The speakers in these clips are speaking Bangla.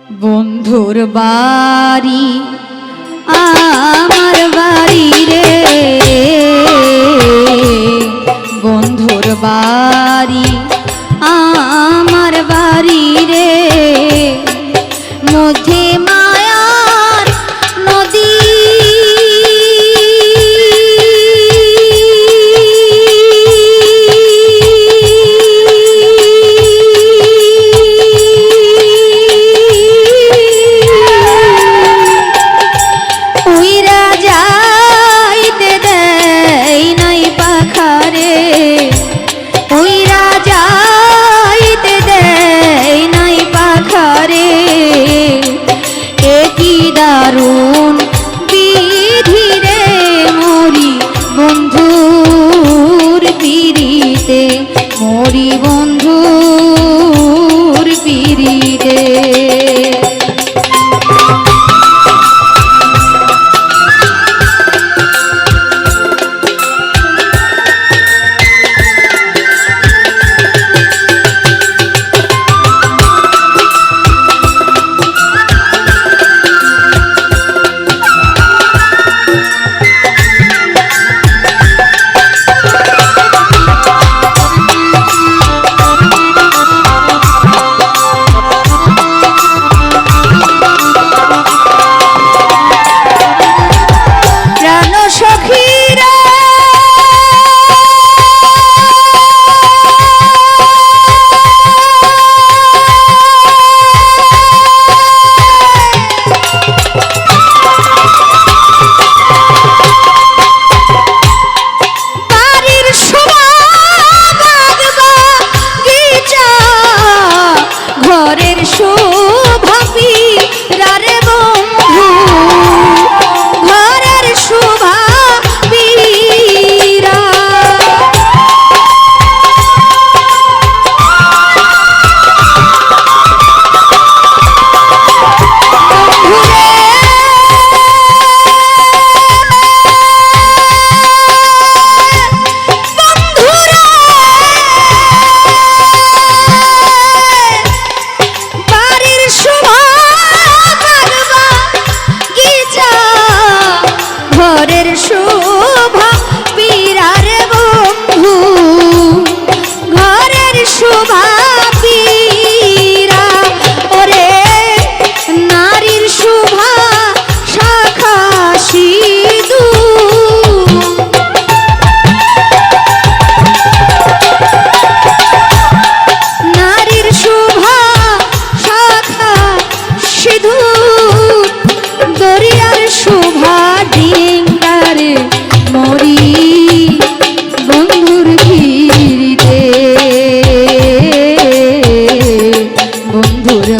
বন্ধুর বাড়ি আমার বাড়ি রে, বন্ধুর বাড়ি আমার বাড়ি রে, মধ্যে মায়ার নদী দারুণ বিধি রে, মরি বন্ধুর পিরিতে, মরি বন্ধুর পিরিতে।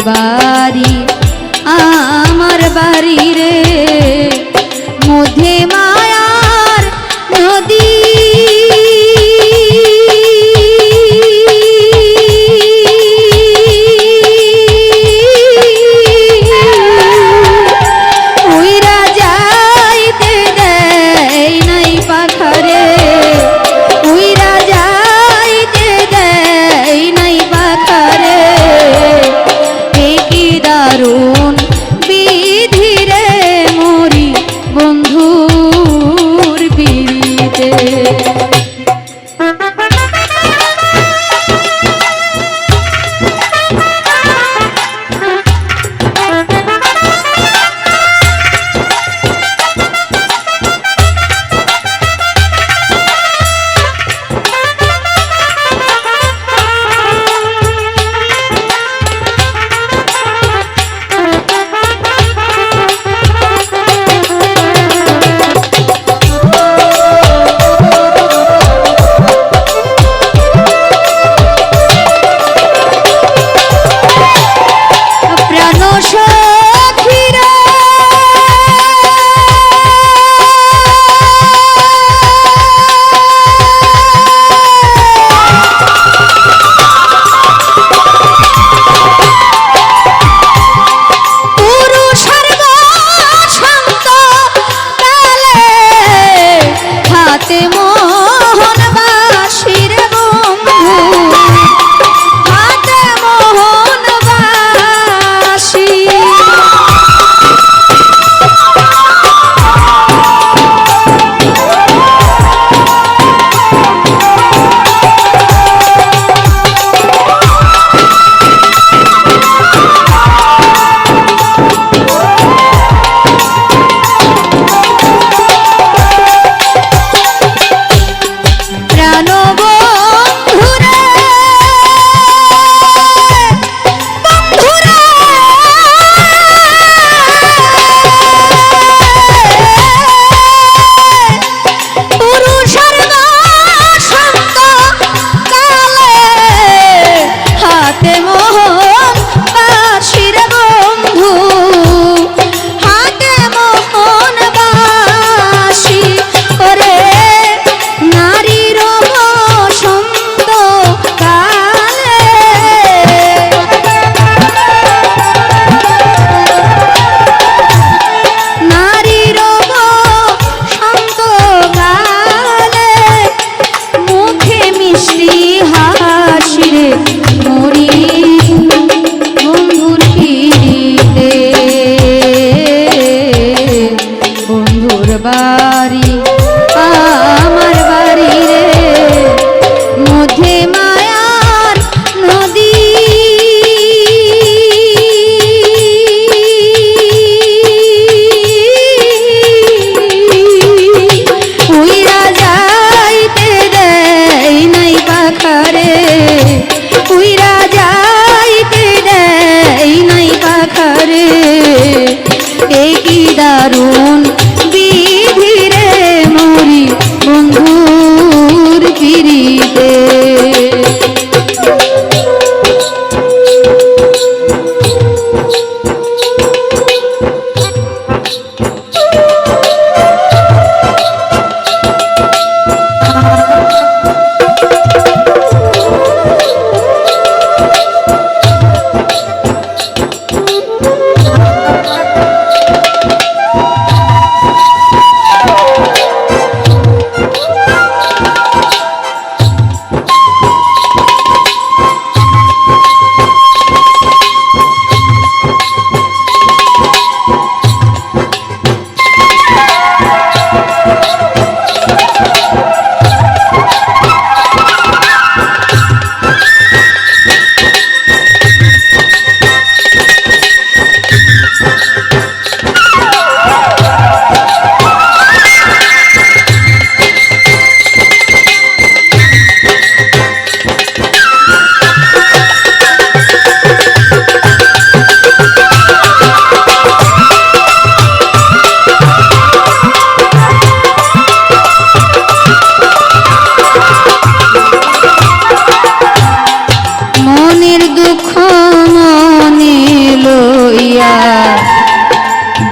বাড়ি আমার বাড়ি রে, মধ্যে মায়ার নদী উইরা যাইতে দেয় নাই পাখারে, উইরা যাইতে দেয় নাই পাখারে, দারুণ বিধি রে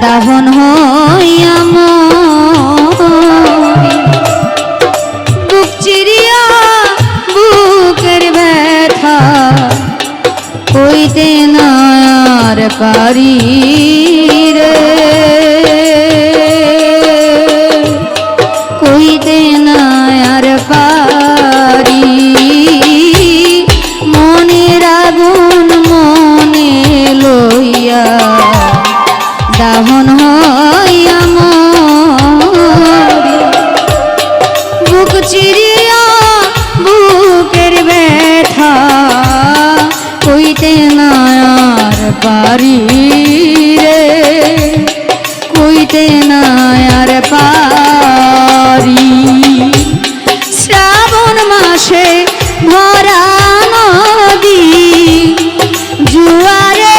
দাহন হইয়া মরি বুক চিরিয়া বুকের ব্যথা কইতে না আর পারি রে কইতে না আর পারি মনের আগুন মনে লইয়া দাহন হইয়া মরি বুক চিরিয়া বুকের ব্যথা কইতে না আর পারি রে কইতে না আর পারি শ্রাবণ মাসে ভরা নদী জুয়ারে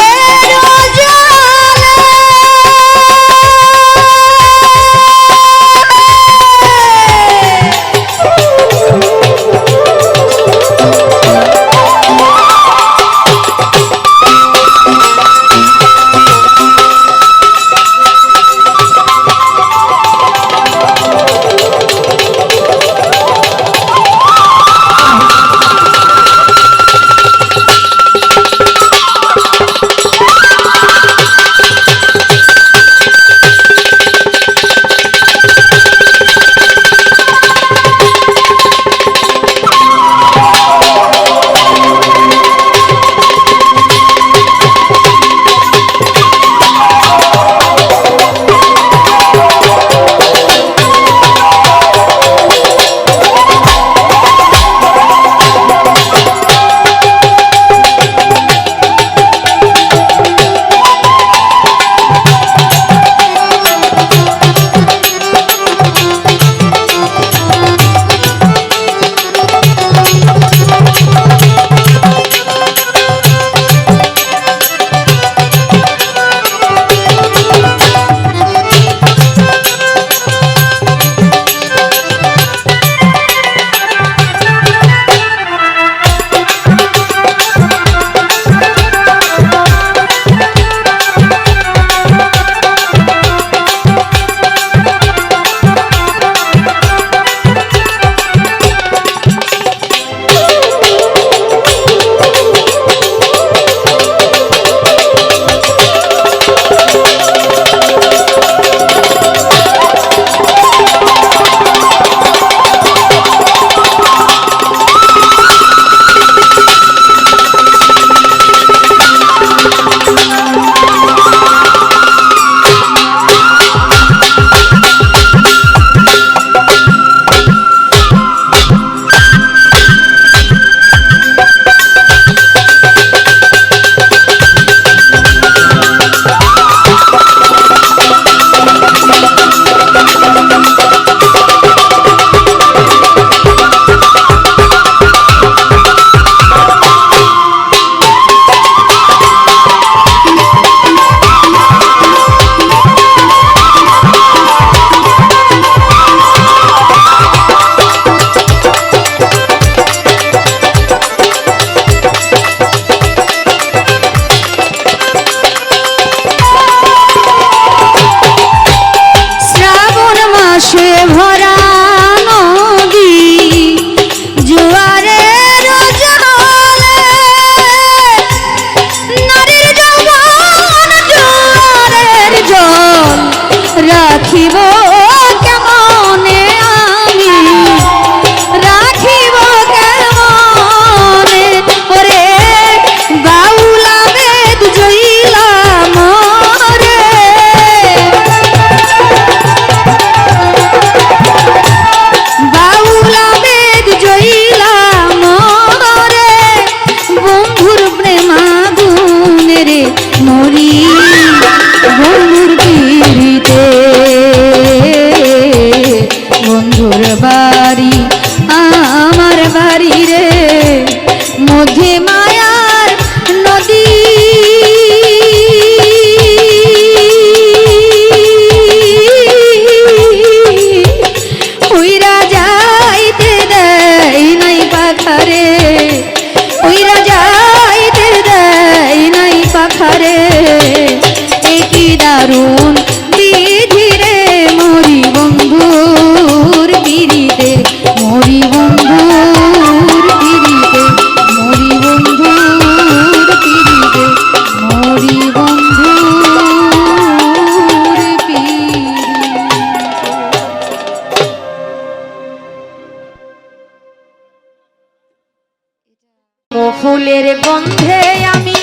গন্ধে আমি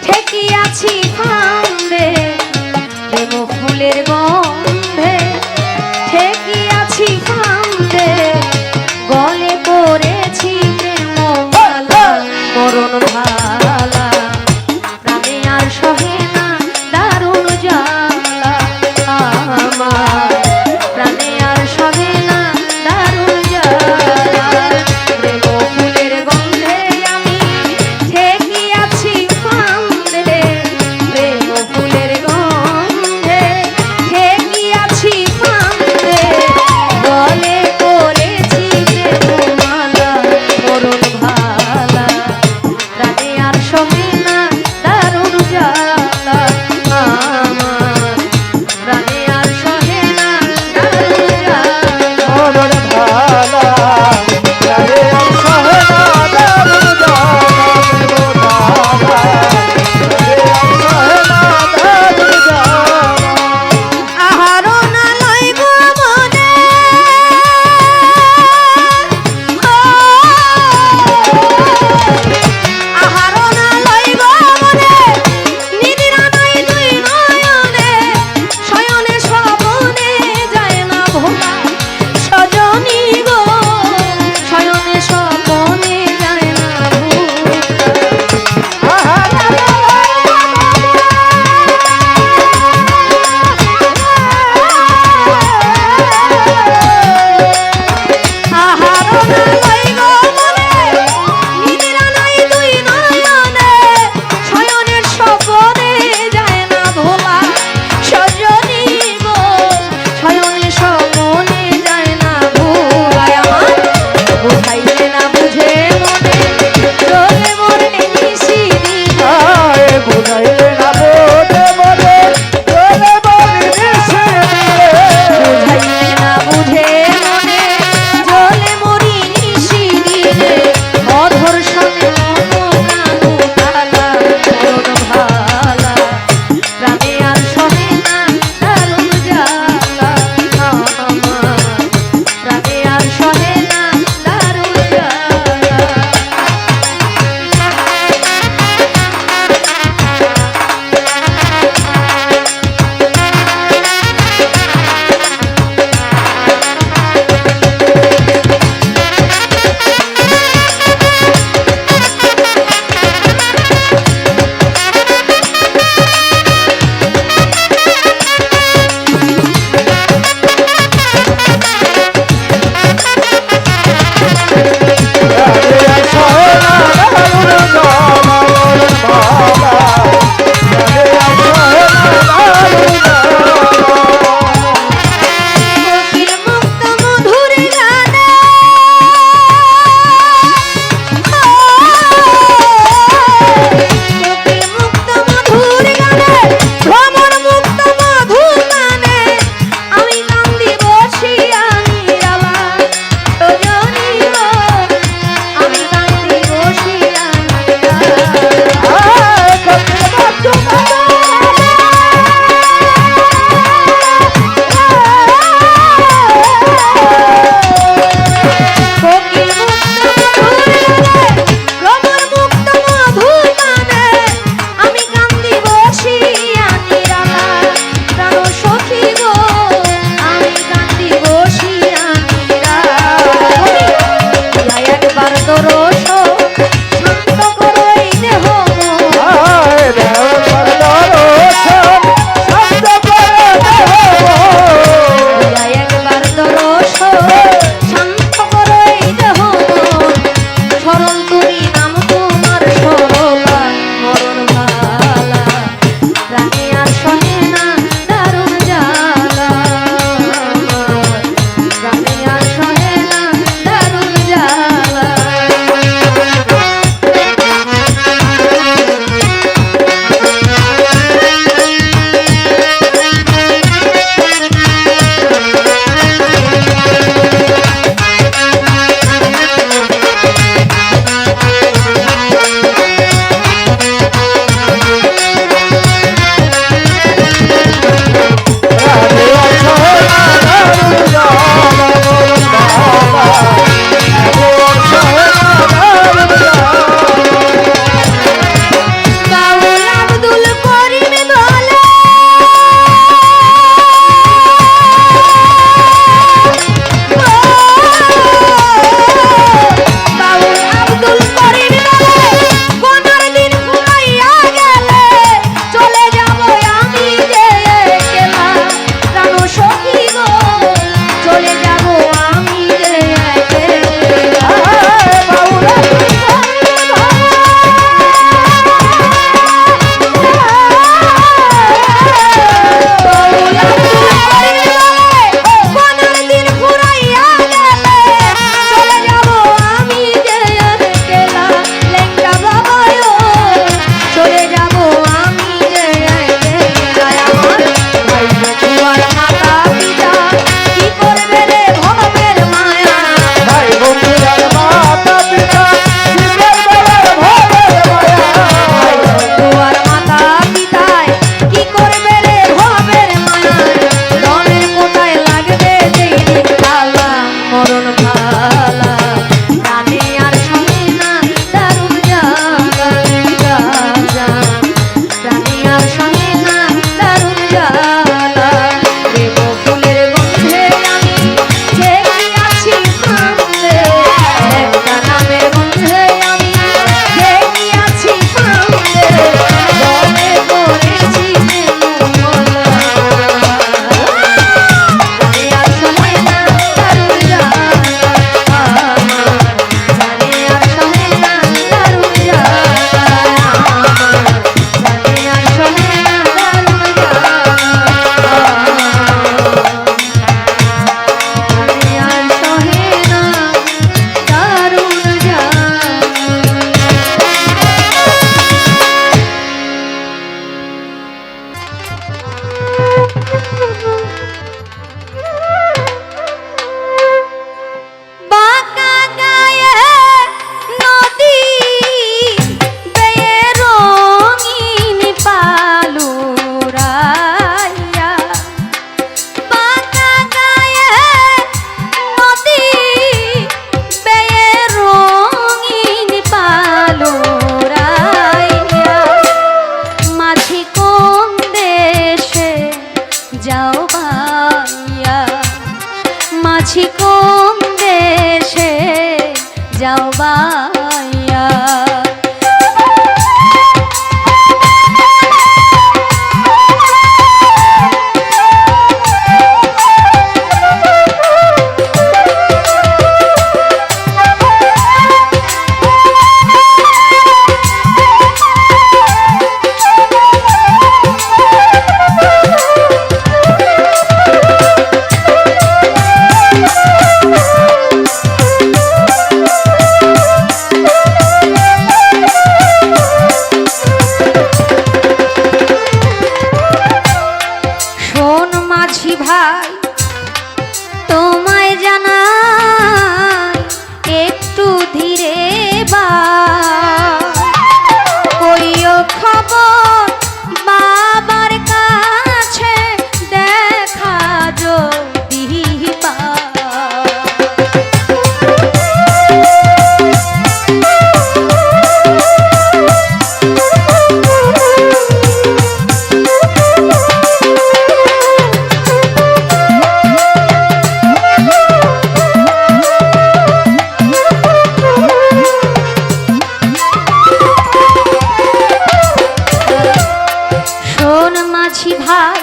ঠেকিয়াছি ফান্দে, প্রেম ফুলের গন্ধে ঠেকিয়াছি ফান্দে, গলে পড়েছি প্রেম মালা মরণ ভালা, প্রাণে আর সহে না দারুণ জ্বালা আমার, প্রাণে আর সহে না দারুণ জ্বালা, প্রেম ফুলের গন্ধে আমি ঠেকিয়াছি ফান্দে, প্রেম ফুলের গন্ধে ঠেকিয়াছি ফান্দে, গলে পড়েছি প্রেম মালা মরণ ভালা, প্রাণে আর সহে না দারুণ জ্বালা। মাছি কোন দেশে যাও বাইয়া ভাই তোমায় জানাই একটু ধীরে বা কইও খবর বাবার কাছে দেখা যদি ভাই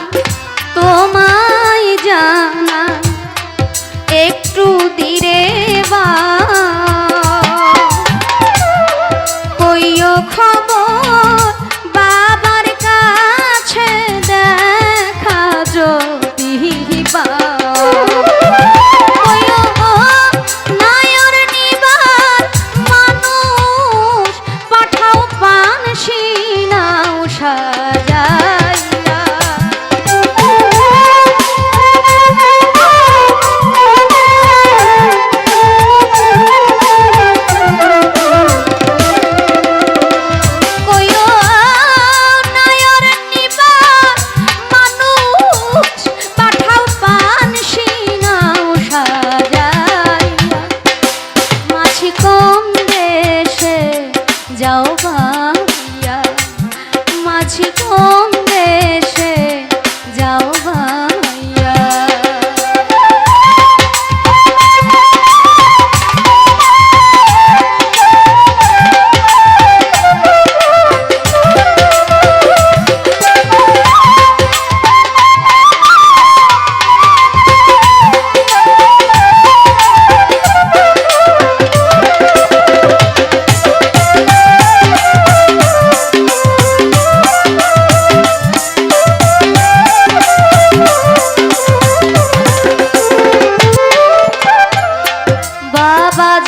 তোমায় জানা একটু ধীরে বা কইও খবর বাবার কাছে দেখা যদি বা পাঠাও পান সিনাও সাজা যাও ভাইয়া মাঝি কোন দেশে যাও ভাইয়া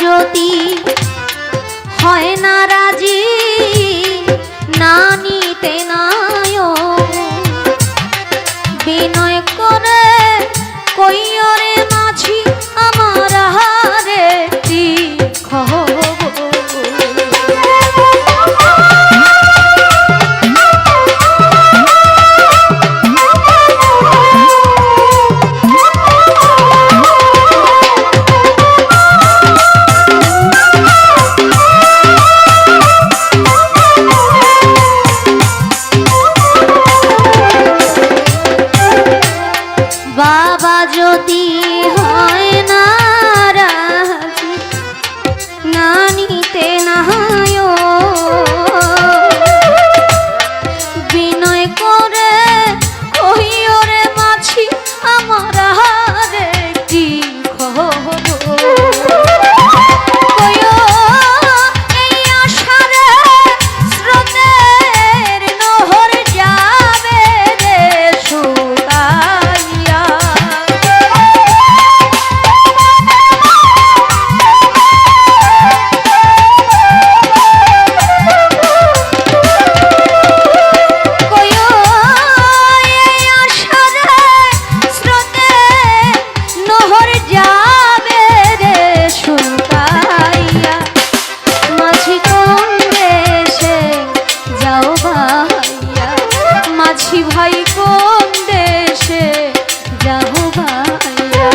যদি হয় না রাজি না নিতে নাই বিনয় করে কইরে মাঝি আমার হারে খবর বাবা যদি হয় না রাজি না নিতে নাই বিনয় করে কইরে মাছি আমার হারে কি খবর ভাই কোন দেশে যাও ভাইয়া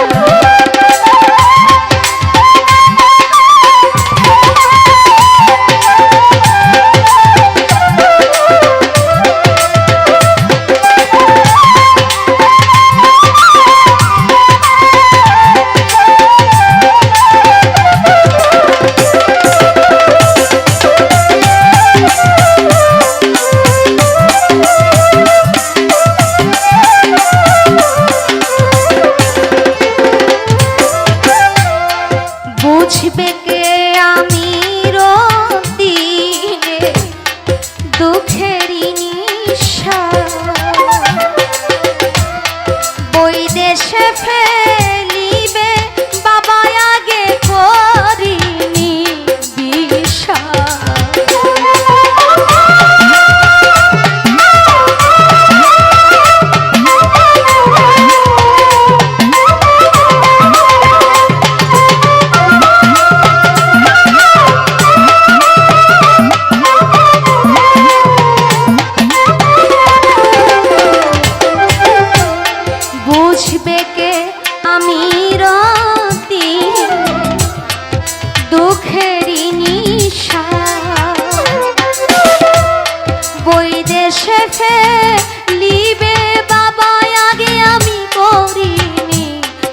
লিবে বাবা আগে আমি করিনি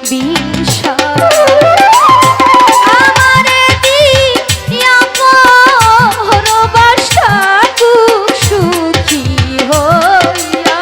বিশ্বাস আমারে দিয়া পরবাসা সুখী হইয়া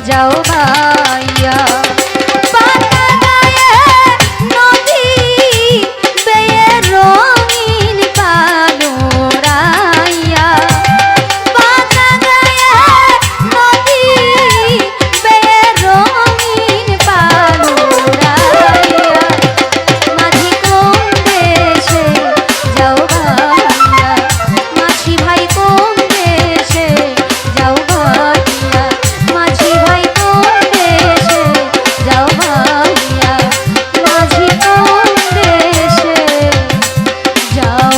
যাও ভাইয়া পাতা গায়ে নদী বেয়ে রঙিন পানোরাইয়া পাতা গায়ে নদী বেয়ে রঙিন পানোরাইয়া মাঝি কোন দেশে যাও ভাইয়া মাঝি ভাই কোন দেশে যাও ভাইয়া মাঝি ভাই কোন দেশে যাও ভাইয়া মাঝি কোন দেশে যাও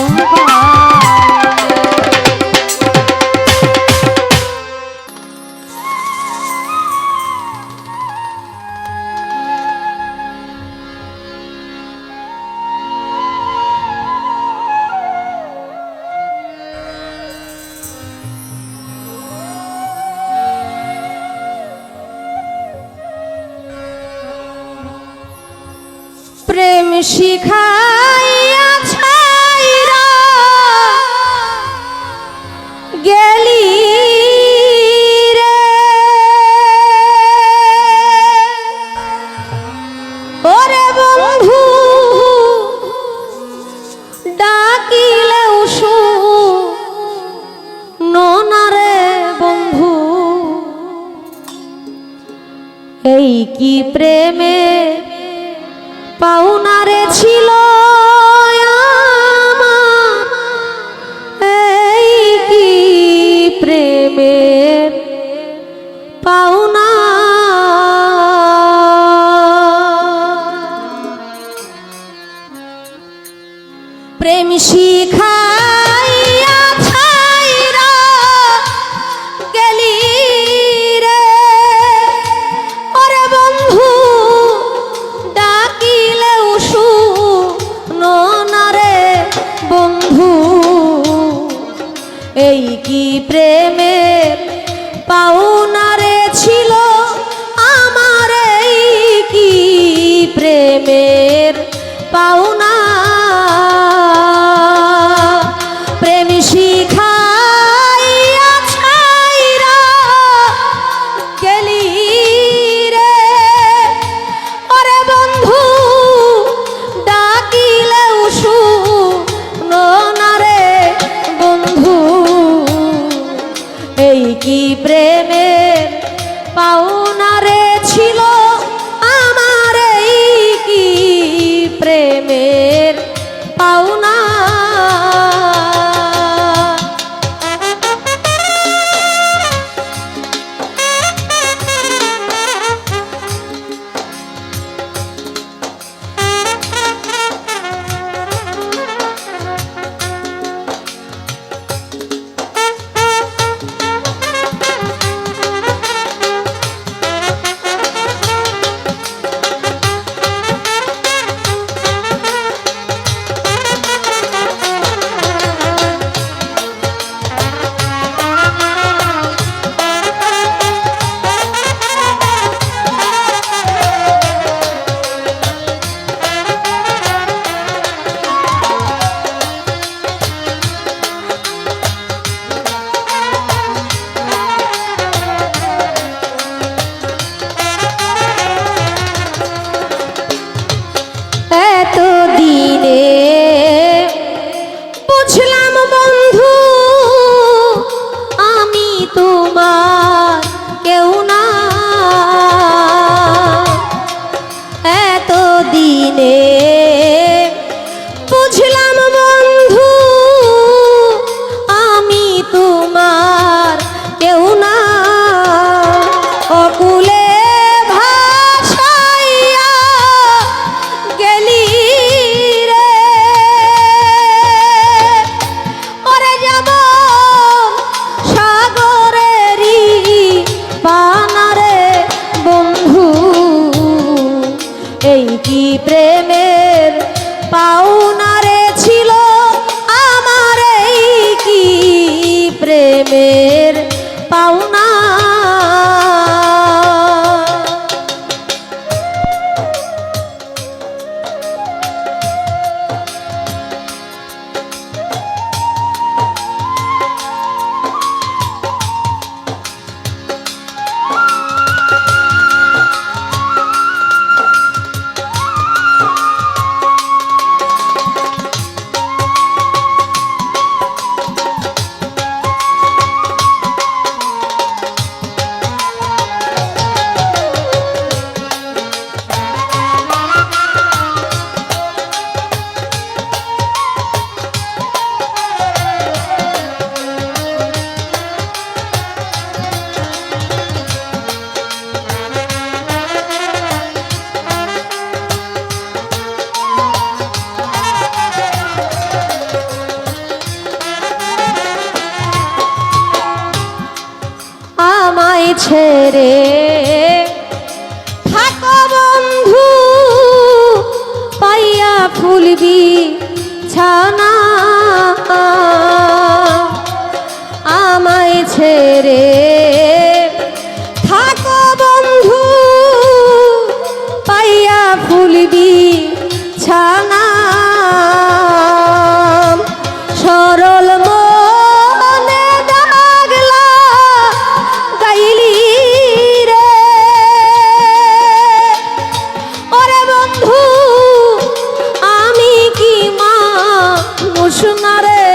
প্রেম শিখাইয়া ছাইরা গেলি রে ওরে বন্ধু ডাকিলেও শুনোনারে বন্ধু এই কি প্রেমে পাওনারে ছিল আমার এই কি প্রেমের পাওনা প্রেম শিখাইয়া ছাইরা গেলি রে ওরে বন্ধু ডাকিলেও শুনোনারে বন্ধু এই কি প্রেমের পাওনারে ছিল আমার এই কি প্রেমের পাওনা প্রেম শিখাইয়া ছাইরা গেলি রে ওরে বন্ধু ডাকিলেও শুনোনারে বন্ধু এই কি প্রেমের পাওনা রে ছিল আমার, এই কি প্রেমের পাওনা। ছেড়ে থাকো বন্ধু, পাইয়া ফুলবি ছানা। আমায় ছেড়ে থাকো বন্ধু, পাইয়া ফুলবি ছানা। সরল মনে দাগলা গাইলি রে, ওরে বন্ধু আমি কি মানুষ না রে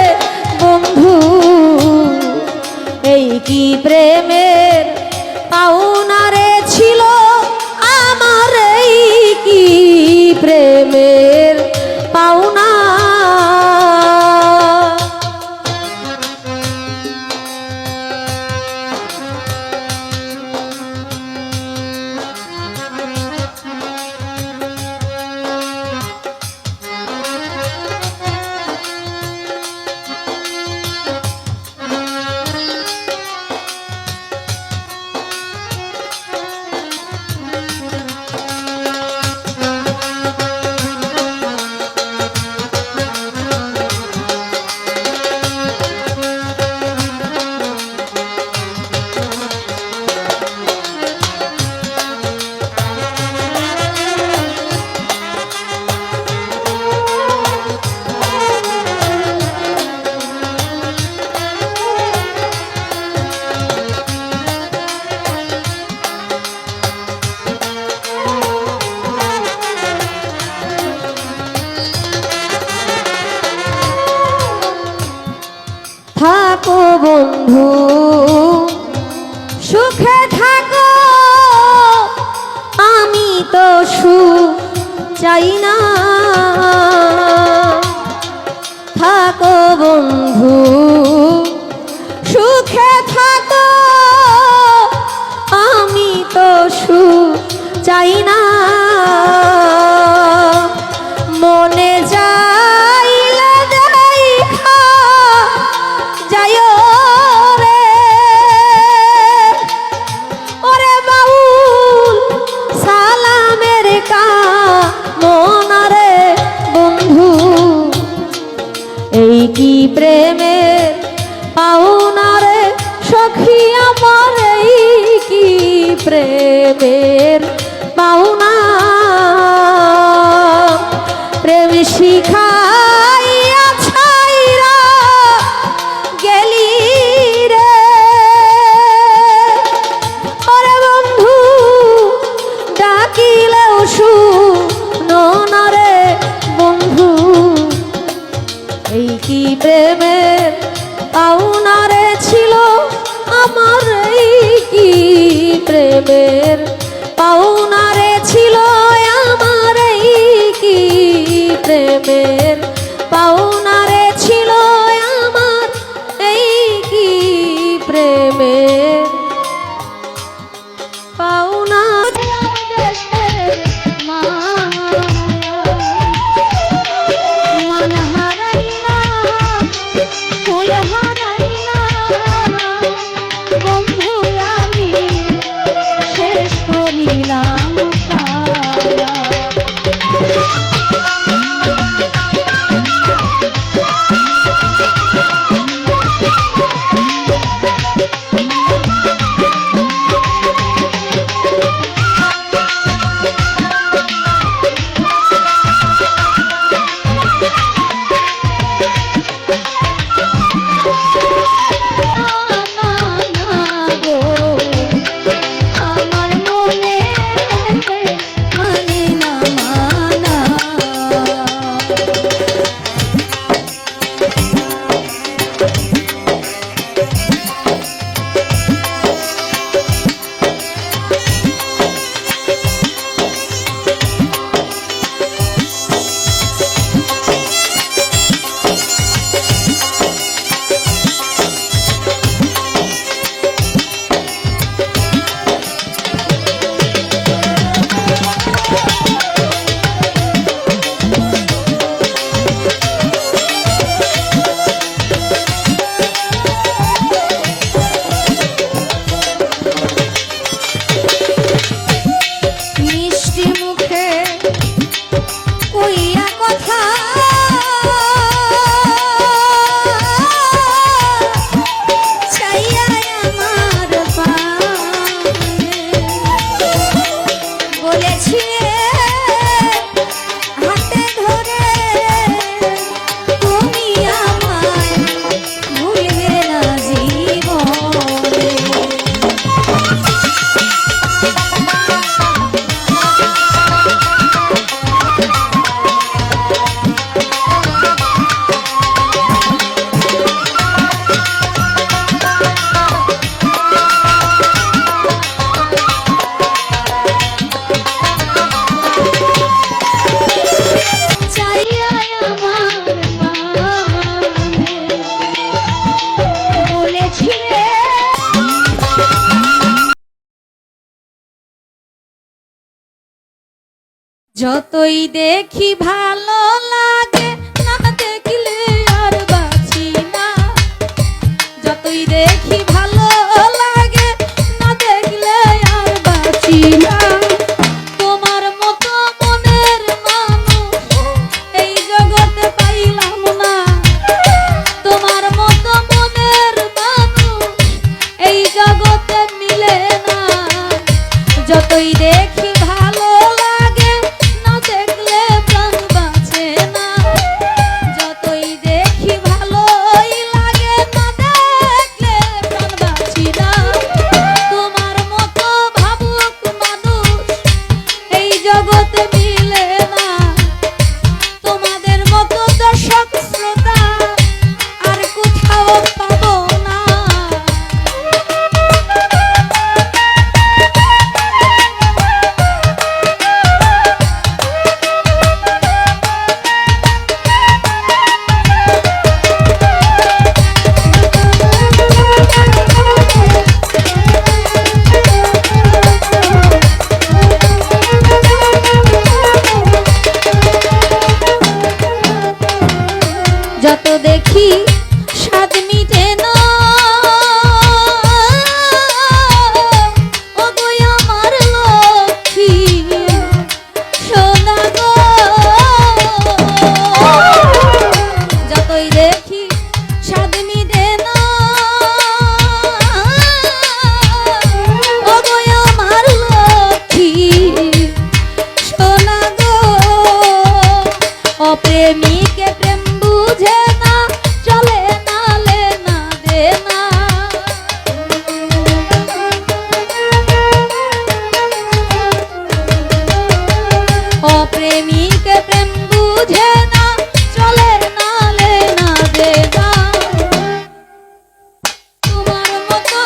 বন্ধু। এই কি প্রেমের পাওনা রে ছিল আমার, এই কি প্রেমের পাওনা। থাকো বন্ধু সুখে থাকো, আমি তো সুখ চাই না। থাকো বন্ধু সুখে থাকো, আমি তো সুখ চাই না। মনে যাইলে দেখা যাইও রে, ওরে বাউল সালামের কামনা রে বন্ধু। এই কি প্রেমের পাওনা রে সখী আমার, এই কি প্রেমের পাওনা। প্রেম শিখাইয়া ছাইরা গেলি রে, ওরে বন্ধু ডাকিলেও শুনো না রে বন্ধু। এই কি প্রেমের পাওনা রে ছিল আমার, এই কি প্রেমের পাওনা রে ছিল আমার, এই কি প্রেমের পাওনা রে ছিল আমার, এই কি প্রেমের পাওনা। বন্ধু আমি শেষ করিলাম। যতই দেখি ভালো লাগে না দেখলে আর বাঁচি না, যতই দেখি ভালো লাগে না দেখলে আর বাঁচি না। তোমার মতো মনের মানুষ এই জগতে পাইলাম না, তোমার মতো মনের মানুষ এই জগতে মিলে না। যতই দেখি ভালো লাগে না দেখলে প্রাণ বাঁচে না, যতই দেখি ভালোই লাগে না দেখলে প্রাণ বাঁচি না। তোমার মতো ভাবুক মানুষ এই জগতে মিলে না, তোমাদের মতো দর্শক শ্রোতা আর কোথাও পাবো না। যত দেখি স্বাদ মিটে না, ও গো আমার লক্ষ্মী সোনা গো। যতই দেখি স্বাদ মিটে না, ও গো আমার লক্ষ্মী সোনা গো। অপ্রেমিকে প্রেম বুঝে না, চলে না লেনা দেনা। অপ্রেমিকে প্রেম বুঝে না, চলে না লেনা দেনা। তোমার মতো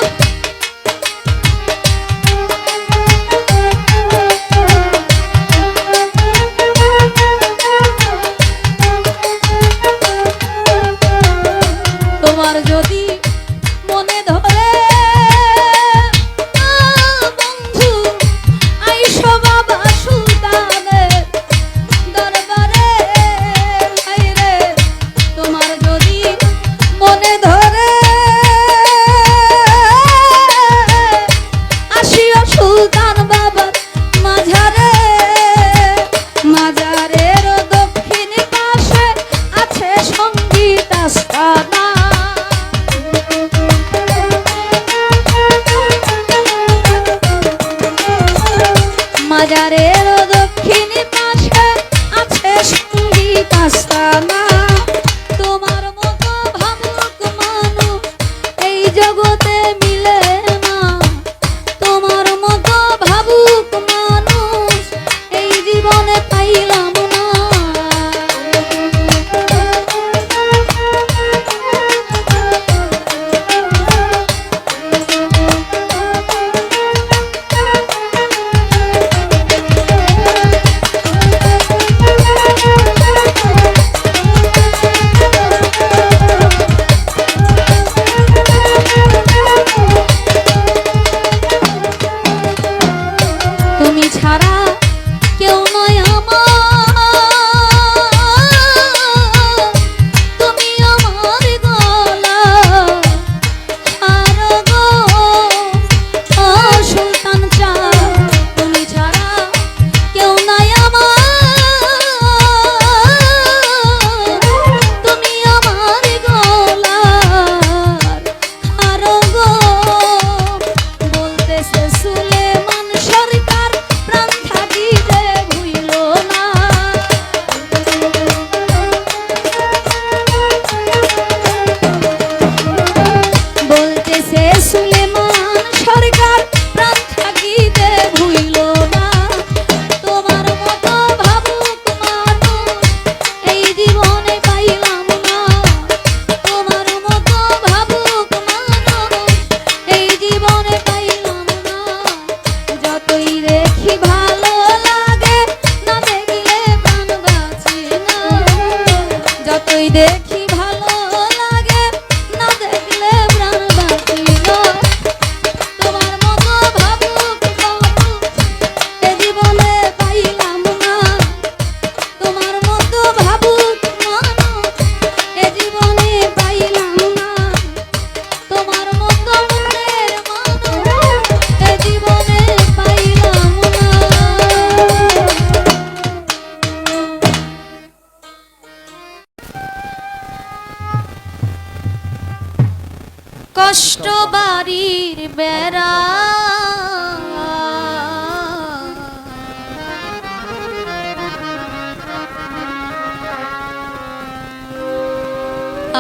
কষ্ট বাড়ির বেড়া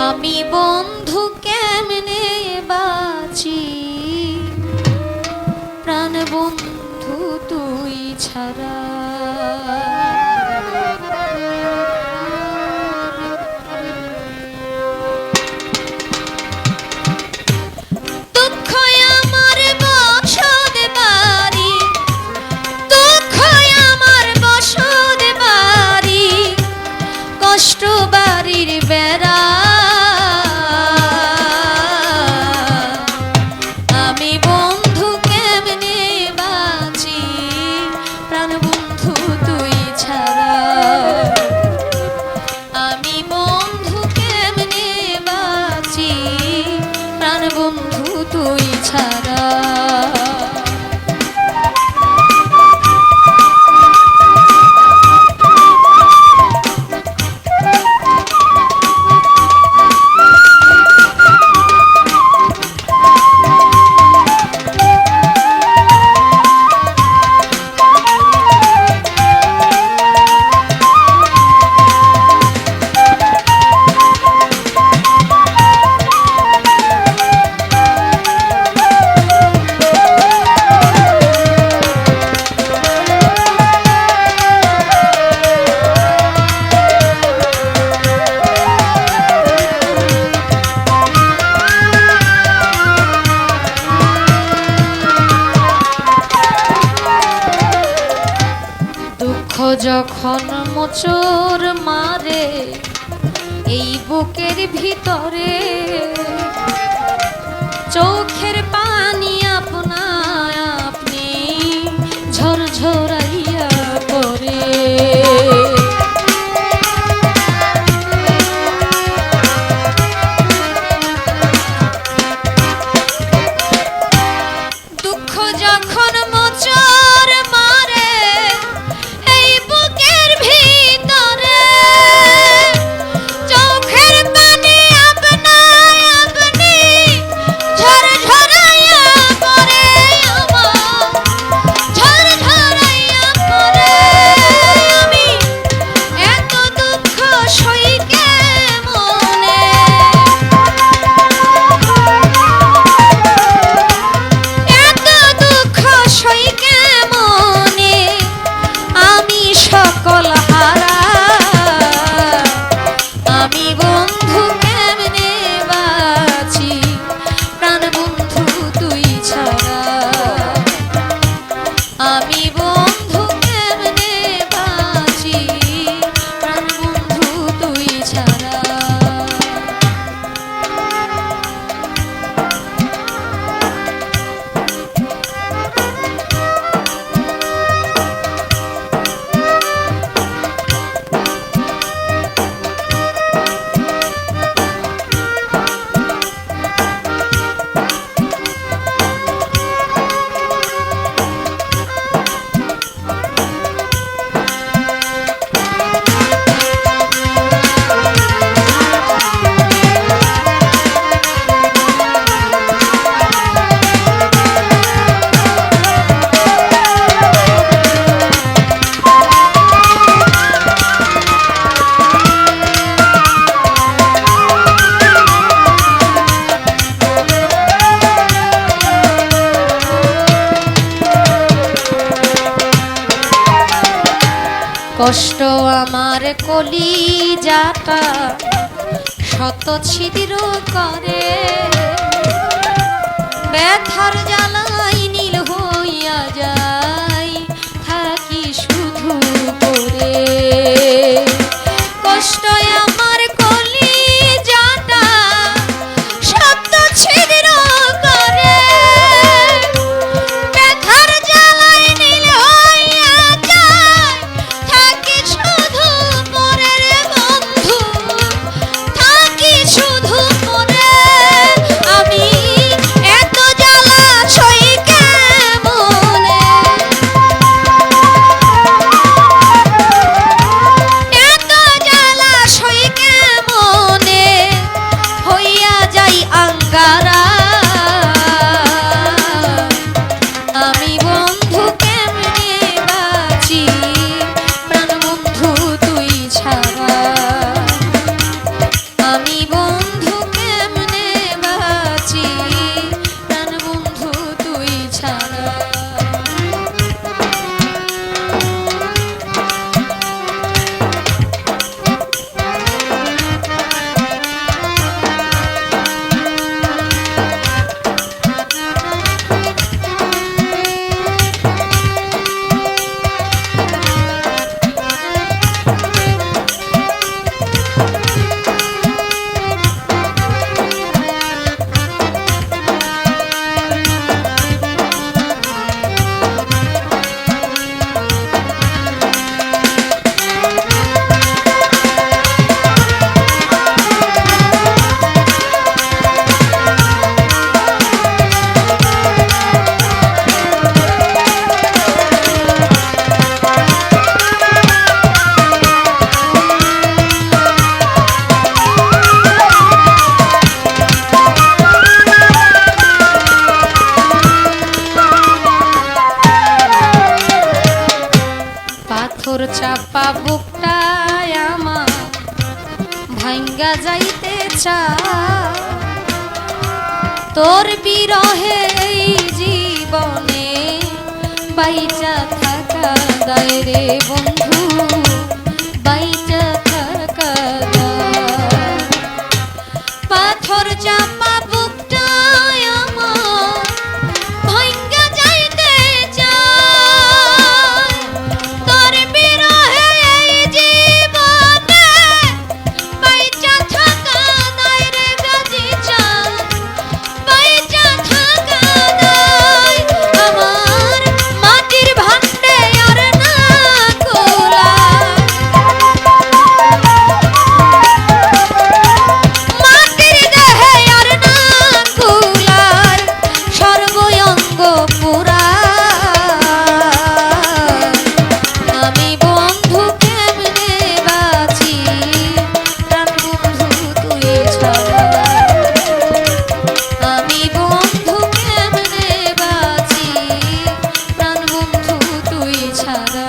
আমি বন্ধু কেমনে বাঁচি প্রাণ বন্ধু তুই ছাড়া কষ্ট বাড়ির বেড়া আমি বন্ধু কেমনে বাঁচি প্রাণ বন্ধু তুই ছাড়া আমি বন্ধু কেমনে বাঁচি প্রাণ বন্ধু তুই ছাড়া যখন মোচড় মারে এই বুকের ভিতরে চোখের পানি আপনা আপনি ঝরঝরাইয়া পড়ে দুঃখ যখন মোচড় মারে কষ্ট আমার কলিজাটা শত ছিদ্র করে ব্যথার জ্বালাই নীল হইয়া যায় থাকি শুধু করে কষ্ট আমার কলিজাটা শত ছিদ্র করে ব্যথার জ্বালাই নীল হইয়া যায় থাকি শুধু করে বন্ধু থাকি শুধু করে আমি এত জ্বালা সই পাথর চাপা বুকটায় আমার ভাঙ্গা যাইতে চায় তোর বিরহে এই জীবনে বাইচা থাকা দায় রে বন্ধু বাইচা থাকা দায় পাথর চাপা বুকটায় আমার ভাঙ্গা যাইতে চায় তোর বিরহে এই জীবনে বাইচা থাকা দায় রে গাজি চায় বাইচা থাকা দায় আমার মাটির ভান্ডে আর না কুলায় মাটির দেহে আর না কুলায় সর্বঙ্গ পুরায় আমি বন্ধু কেমনে বাঁচি প্রাণ বন্ধু তুই ছাড়া আমি বন্ধু কেমনে বাঁচি প্রাণ বন্ধু তুই ছাড়া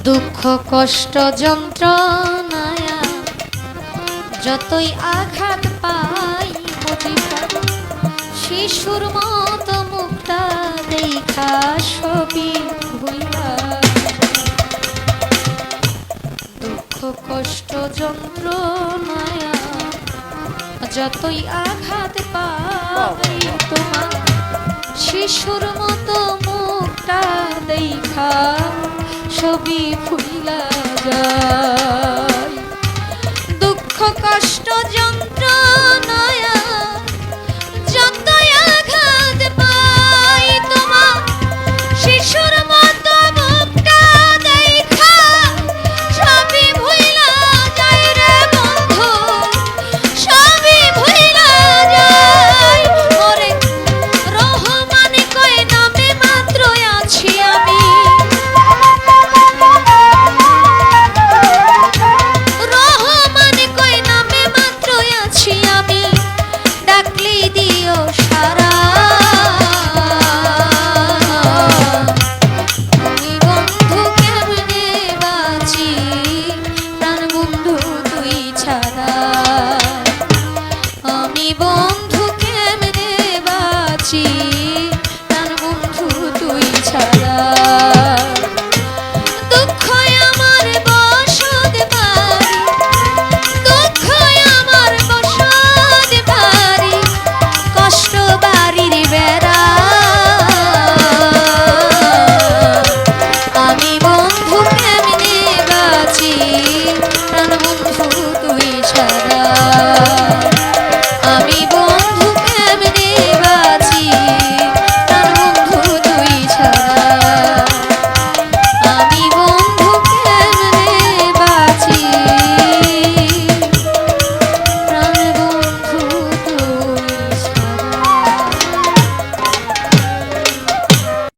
দুঃখ কষ্ট যন্ত্রণায় যতই আঘাত পাই বুঝিবা শিশুর মতো মুখটা দেখা ছবি ভুইলা দুঃখ কষ্ট যন্ত্রণায় যতই আঘাত পাই তোমার শিশুর মতো মুখটা দেখা ছবি ভুইলা যায়